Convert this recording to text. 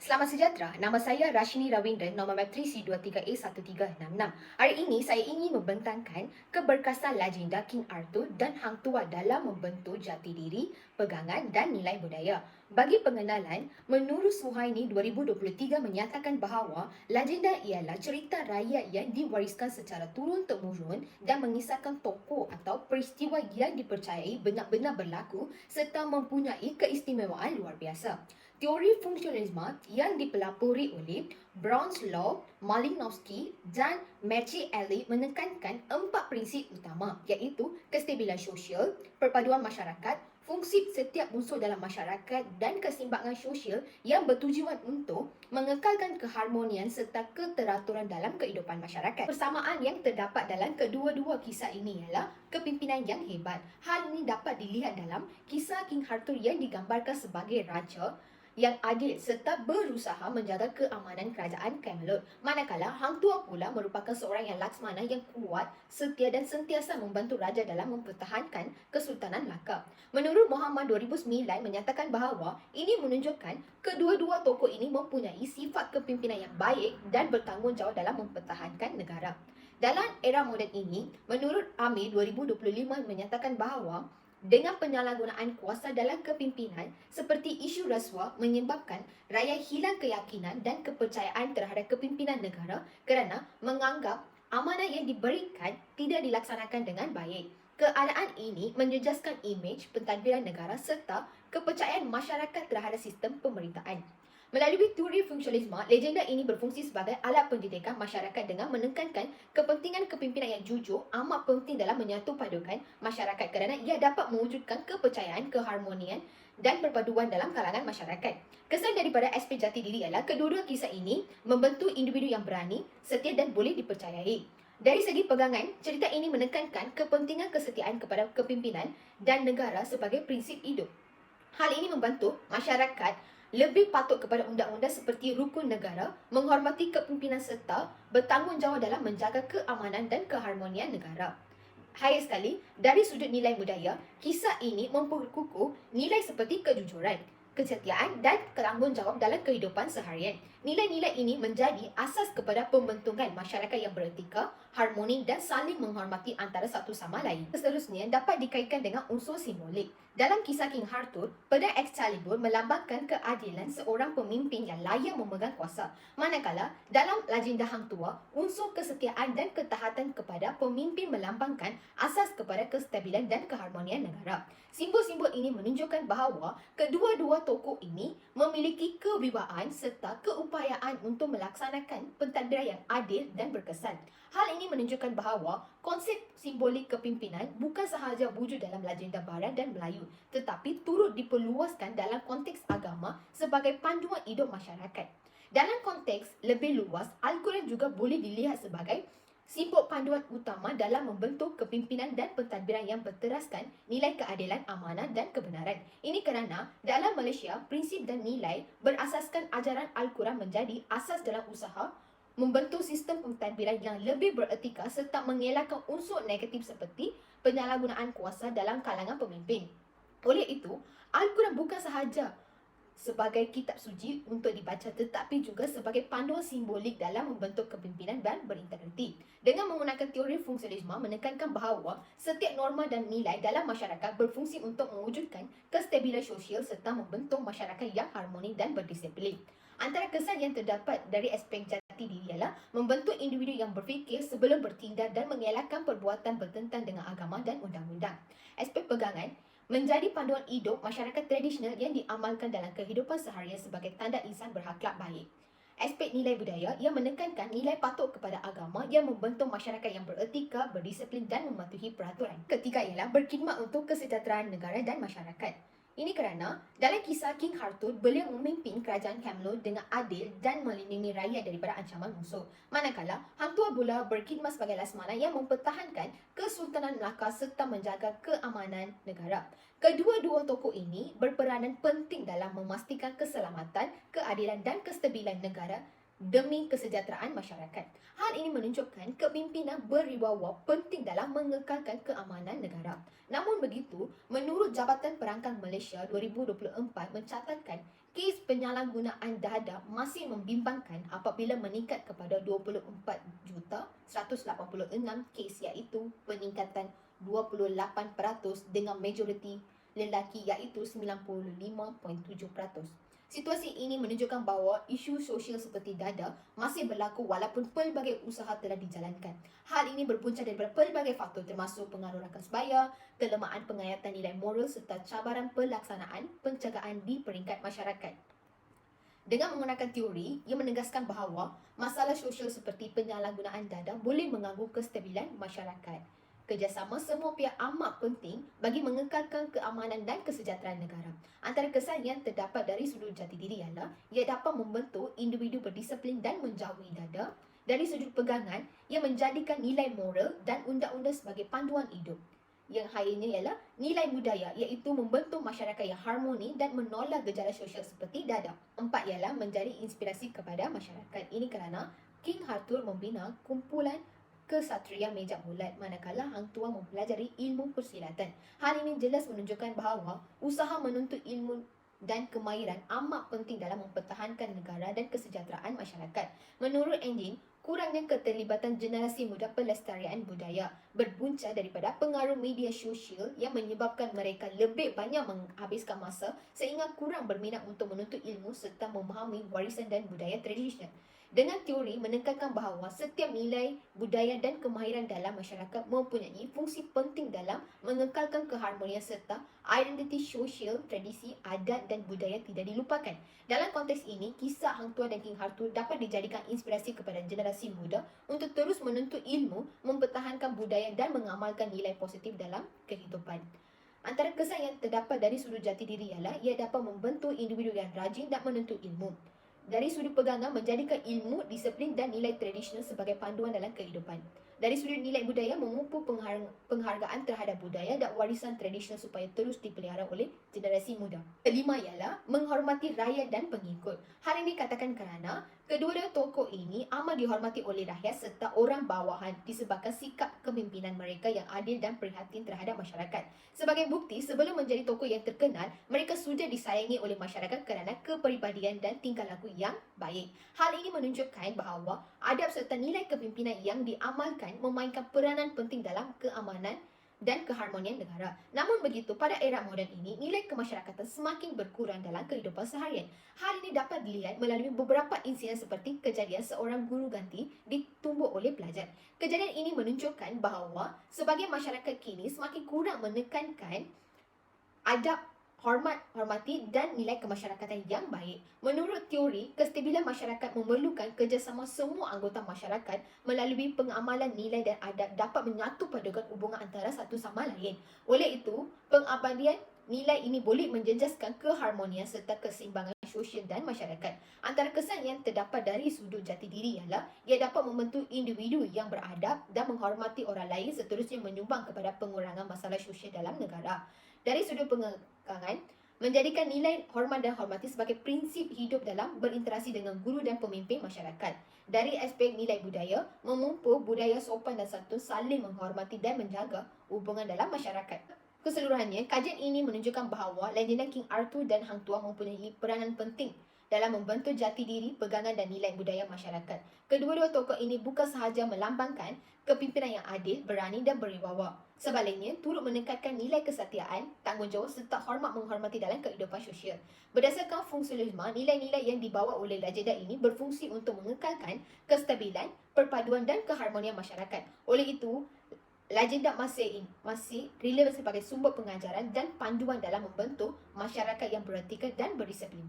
Selamat sejahtera, nama saya Rashini Rawindran, nombor matrisi 23A1366. Hari ini saya ingin membentangkan keberkasan legenda King Arthur dan Hang Tuah dalam membentuk jati diri, pegangan dan nilai budaya. Bagi pengenalan, menurut Suhaini 2023 menyatakan bahawa legenda ialah cerita rakyat yang diwariskan secara turun-temurun dan mengisahkan tokoh atau peristiwa yang dipercayai benar-benar berlaku serta mempunyai keistimewaan luar biasa. Teori fungsionalisme yang dipelopori oleh Bronislaw Malinowski dan Maciej menekankan 4 prinsip utama iaitu kestabilan sosial, perpaduan masyarakat, fungsi setiap unsur dalam masyarakat dan keseimbangan sosial yang bertujuan untuk mengekalkan keharmonian serta keteraturan dalam kehidupan masyarakat. Persamaan yang terdapat dalam kedua-dua kisah ini ialah kepimpinan yang hebat. Hal ini dapat dilihat dalam kisah King Arthur yang digambarkan sebagai raja yang adil serta berusaha menjaga keamanan kerajaan Camelot. Manakala Hang Tuah pula merupakan seorang yang laksmana yang kuat, setia dan sentiasa membantu raja dalam mempertahankan Kesultanan Melaka. Menurut Muhammad 2009 menyatakan bahawa ini menunjukkan kedua-dua tokoh ini mempunyai sifat kepimpinan yang baik dan bertanggungjawab dalam mempertahankan negara. Dalam era moden ini, menurut Amir 2025 menyatakan bahawa dengan penyalahgunaan kuasa dalam kepimpinan seperti isu rasuah menyebabkan rakyat hilang keyakinan dan kepercayaan terhadap kepimpinan negara kerana menganggap amanah yang diberikan tidak dilaksanakan dengan baik. Keadaan ini menjejaskan imej pentadbiran negara serta kepercayaan masyarakat terhadap sistem pemerintahan. Melalui teori fungsionalisme, legenda ini berfungsi sebagai alat pendidikan masyarakat dengan menekankan kepentingan kepimpinan yang jujur amat penting dalam menyatu padukan masyarakat kerana ia dapat mewujudkan kepercayaan, keharmonian dan perpaduan dalam kalangan masyarakat. Kesan daripada aspek jati diri ialah kedua-dua kisah ini membentuk individu yang berani, setia dan boleh dipercayai. Dari segi pegangan, cerita ini menekankan kepentingan kesetiaan kepada kepimpinan dan negara sebagai prinsip hidup. Hal ini membantu masyarakat lebih patuh kepada undang-undang seperti rukun negara, menghormati kepimpinan serta bertanggungjawab dalam menjaga keamanan dan keharmonian negara. Hai sekali, dari sudut nilai budaya, kisah ini memperkukuh nilai seperti kejujuran, kesetiaan dan tanggungjawab dalam kehidupan seharian. Nilai-nilai ini menjadi asas kepada pembentukan masyarakat yang beretika, harmoni dan saling menghormati antara satu sama lain. Seterusnya dapat dikaitkan dengan unsur simbolik. Dalam kisah King Arthur, pedang Excalibur melambangkan keadilan seorang pemimpin yang layak memegang kuasa. Manakala dalam legenda Hang Tuah, unsur kesetiaan dan ketaatan kepada pemimpin melambangkan asas kepada kestabilan dan keharmonian negara. Simbol-simbol ini menunjukkan bahawa kedua-dua tokoh ini memiliki kewibawaan serta keupayaan untuk melaksanakan pentadbiran yang adil dan berkesan. Hal ini menunjukkan bahawa konsep simbolik kepimpinan bukan sahaja wujud dalam legenda Barat dan Melayu, tetapi turut diperluaskan dalam konteks agama sebagai panduan hidup masyarakat. Dalam konteks lebih luas, Al-Quran juga boleh dilihat sebagai simbol panduan utama dalam membentuk kepimpinan dan pentadbiran yang berteraskan nilai keadilan, amanah dan kebenaran. Ini kerana dalam Malaysia, prinsip dan nilai berasaskan ajaran Al-Quran menjadi asas dalam usaha membentuk sistem pentadbiran yang lebih beretika serta mengelakkan unsur negatif seperti penyalahgunaan kuasa dalam kalangan pemimpin. Oleh itu, Al-Quran bukan sahaja sebagai kitab suci untuk dibaca tetapi juga sebagai panduan simbolik dalam membentuk kepimpinan dan berintegriti. Dengan menggunakan teori fungsionalisme menekankan bahawa setiap norma dan nilai dalam masyarakat berfungsi untuk mewujudkan kestabilan sosial serta membentuk masyarakat yang harmoni dan berdisiplin. Antara kesan yang terdapat dari aspek jati diri ialah membentuk individu yang berfikir sebelum bertindak dan mengelakkan perbuatan bertentang dengan agama dan undang-undang. Aspek pegangan menjadi panduan hidup masyarakat tradisional yang diamalkan dalam kehidupan seharian sebagai tanda insan berakhlak baik. Aspek nilai budaya yang menekankan nilai patuh kepada agama yang membentuk masyarakat yang beretika, berdisiplin dan mematuhi peraturan. Ketiga ialah berkhidmat untuk kesejahteraan negara dan masyarakat. Ini kerana dalam kisah King Arthur, beliau memimpin kerajaan Camelot dengan adil dan melindungi rakyat daripada ancaman musuh. Manakala Hang Tuah pula berkhidmat sebagai laksamana yang mempertahankan Kesultanan Melaka serta menjaga keamanan negara. Kedua-dua tokoh ini berperanan penting dalam memastikan keselamatan, keadilan dan kestabilan negara demi kesejahteraan masyarakat. Hal ini menunjukkan kepimpinan berwibawa penting dalam mengekalkan keamanan negara. Namun begitu, menurut Jabatan Perangkan Malaysia 2024 mencatatkan kes penyalahgunaan dada masih membimbangkan apabila meningkat kepada 24,186 kes, iaitu peningkatan 28% dengan majoriti lelaki iaitu 95.7%. Situasi ini menunjukkan bahawa isu sosial seperti dada masih berlaku walaupun pelbagai usaha telah dijalankan. Hal ini berpunca daripada pelbagai faktor termasuk pengaruh rakan sebaya, kelemahan pengayatan nilai moral serta cabaran pelaksanaan pencegahan di peringkat masyarakat. Dengan menggunakan teori, ia menegaskan bahawa masalah sosial seperti penyalahgunaan dada boleh mengganggu kestabilan masyarakat. Kerjasama semua pihak amat penting bagi mengekalkan keamanan dan kesejahteraan negara. Antara kesan yang terdapat dari sudut jati diri ialah ia dapat membentuk individu berdisiplin dan menjauhi dada. Dari sudut pegangan, ia menjadikan nilai moral dan undang-undang sebagai panduan hidup. Yang lainnya ialah nilai budaya, iaitu membentuk masyarakat yang harmoni dan menolak gejala sosial seperti dada. 4 ialah menjadi inspirasi kepada masyarakat. Ini kerana King Arthur membina kumpulan kesatria meja bulat manakala Hang Tuah mempelajari ilmu persilatan. Hal ini jelas menunjukkan bahawa usaha menuntut ilmu dan kemahiran amat penting dalam mempertahankan negara dan kesejahteraan masyarakat. Menurut Engine, kurangnya keterlibatan generasi muda pelestarian budaya berpunca daripada pengaruh media sosial yang menyebabkan mereka lebih banyak menghabiskan masa sehingga kurang berminat untuk menuntut ilmu serta memahami warisan dan budaya tradisional. Dengan teori menekankan bahawa setiap nilai, budaya dan kemahiran dalam masyarakat mempunyai fungsi penting dalam mengekalkan keharmonian serta identiti sosial, tradisi, adat dan budaya tidak dilupakan. Dalam konteks ini, kisah Hang Tuah dan King Arthur dapat dijadikan inspirasi kepada generasi muda untuk terus menuntut ilmu, mempertahankan budaya dan mengamalkan nilai positif dalam kehidupan. Antara kesan yang terdapat dari sudut jati diri ialah ia dapat membentuk individu yang rajin dan menuntut ilmu. Dari sudut pegangan, menjadikan ilmu, disiplin dan nilai tradisional sebagai panduan dalam kehidupan. Dari sudut nilai budaya, memupuk penghargaan terhadap budaya dan warisan tradisional supaya terus dipelihara oleh generasi muda. Kelima ialah menghormati rakyat dan pengikut. Hal ini dikatakan kerana kedua-dua tokoh ini amat dihormati oleh rakyat serta orang bawahan disebabkan sikap kepimpinan mereka yang adil dan prihatin terhadap masyarakat. Sebagai bukti, sebelum menjadi tokoh yang terkenal, mereka sudah disayangi oleh masyarakat kerana kepribadian dan tingkah laku yang baik. Hal ini menunjukkan bahawa adab serta nilai kepimpinan yang diamalkan memainkan peranan penting dalam keamanan dan keharmonian negara. Namun begitu, pada era moden ini, nilai kemasyarakatan semakin berkurang dalam kehidupan seharian. Hal ini dapat dilihat melalui beberapa insiden seperti kejadian seorang guru ganti ditumbuk oleh pelajar. Kejadian ini menunjukkan bahawa sebagai masyarakat kini semakin kurang menekankan adab, hormati dan nilai kemasyarakatan yang baik. Menurut teori, kestabilan masyarakat memerlukan kerjasama semua anggota masyarakat melalui pengamalan nilai dan adab dapat menyatu padukan hubungan antara satu sama lain. Oleh itu, pengabadian nilai ini boleh menjejaskan keharmonian serta keseimbangan sosial dan masyarakat. Antara kesan yang terdapat dari sudut jati diri ialah ia dapat membentuk individu yang beradab dan menghormati orang lain, seterusnya menyumbang kepada pengurangan masalah sosial dalam negara. Dari sudut pengekangan, menjadikan nilai hormat dan hormati sebagai prinsip hidup dalam berinteraksi dengan guru dan pemimpin masyarakat. Dari aspek nilai budaya, memupuk budaya sopan dan santun, saling menghormati dan menjaga hubungan dalam masyarakat. Keseluruhannya, kajian ini menunjukkan bahawa legenda King Arthur dan Hang Tuah mempunyai peranan penting dalam membentuk jati diri, pegangan dan nilai budaya masyarakat. Kedua-dua tokoh ini bukan sahaja melambangkan kepimpinan yang adil, berani dan berwibawa. Sebaliknya, turut meningkatkan nilai kesetiaan, tanggungjawab serta hormat menghormati dalam kehidupan sosial. Berdasarkan fungsionalisme, nilai-nilai yang dibawa oleh legenda ini berfungsi untuk mengekalkan kestabilan, perpaduan dan keharmonian masyarakat. Oleh itu, legenda masih relevan sebagai sumber pengajaran dan panduan dalam membentuk masyarakat yang beretika dan berdisiplin.